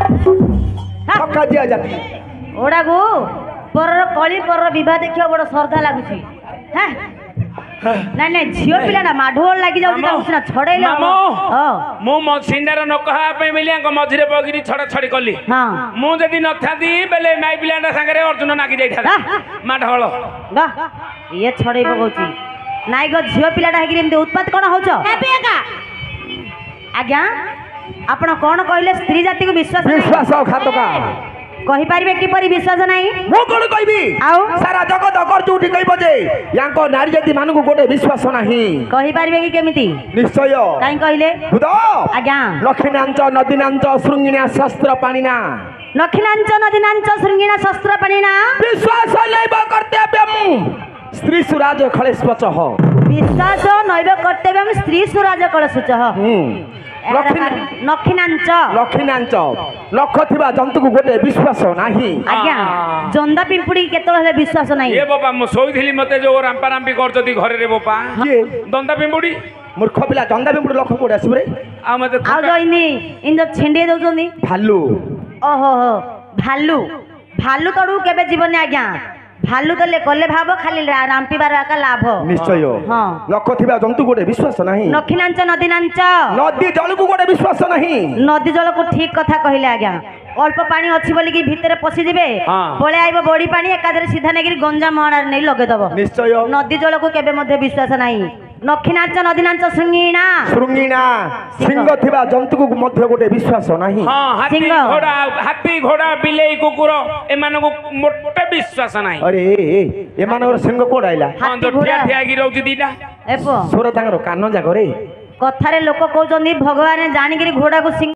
धक्का दिया जाती ओडा गो परर कली परर विवाह देखियो बड़ श्रद्धा लागुची हैं नहीं नहीं झियो पिला ना माढोल लागि जाउची ता उसना छडेले मो म सिंडार न कहा पे मिलिया मझिरे बगिरी छड़ा छड़ी कली हां मु जदी न थादी बेले माई पिलांडा संगे अर्जुन नागी जाई था माढोल वाह ये छडे बगौची नाई गो झियो पिलाटा हेकि एमते उत्पात कोन होछ हेबेगा आज्ञा आपण कोन कहले स्त्री जाति को विश्वास विश्वास घातका कहि पारिबे किपरि विश्वास नाही मो कोन कहबी आउ सारा जगत अगर जोठी कहबो जे यांको नारी जाति मानकु गोटे विश्वास नाही कहि पारिबे कि केमिति निश्चय काई कहले बुध आज्ञा लखिनांच नदीनांच शृंगिना शस्त्र पाणिना नखिनांच नदीनांच शृंगिना शस्त्र पाणिना विश्वास नैव कर्तव्यम स्त्री सुराज खलेस्वच विश्वास नैव कर्तव्यम स्त्री सुराज कलसुच नखिनांच लखिनांच लख थिबा जंतु को गोटे विश्वास नाही आज्ञा जंदा पिंपुड़ी केतळ हेले विश्वास नाही ए बाबा म सोइथिली मते जो रामपारामपी करजदी घरे रे बाबा ये दंदा पिंपुड़ी मूर्ख पिला जंदा पिंपुड़ी लख कोड आसी रे आ मते आ जइनी इन छेंडे दउचोनी भालू ओहो हो भालू भालू तडू केबे जीवन आज्ञा भालू तले कले भाबो खाली रामपीबार का लाभ निश्चय हां लख थिबा जंतु गोटे विश्वास नाही नखिनांच नदीनांच नदी जल को गोटे विश्वास नाही नदी जल को ठीक कथा कहले आज्ञा अल्प पानी अच्छी बोली कि भितर पशि जिबे पळे आइबो बड़ी पानी एकादरे सीधा नेगिरी गंजा महणार नै लगे दबो निश्चय नदी जल को केबे मध्ये विश्वास नाही नखिनांच नदीनांच शृंगिणा शृंगिणा सिंह थिबा जंतु को मध्ये गोटे विश्वास नाही हां हाथी घोड़ा बिलेई कुकुर ए माने को मोटे विश्वास नाही अरे ए मानवर सिंह कोड आइला हां तो ठिया ठिया गी रहउची दीटा एपो सोर तांगर कान जागरे कथारे लोक कहउचंदी भगवान जानि गिरी घोड़ा को सिंह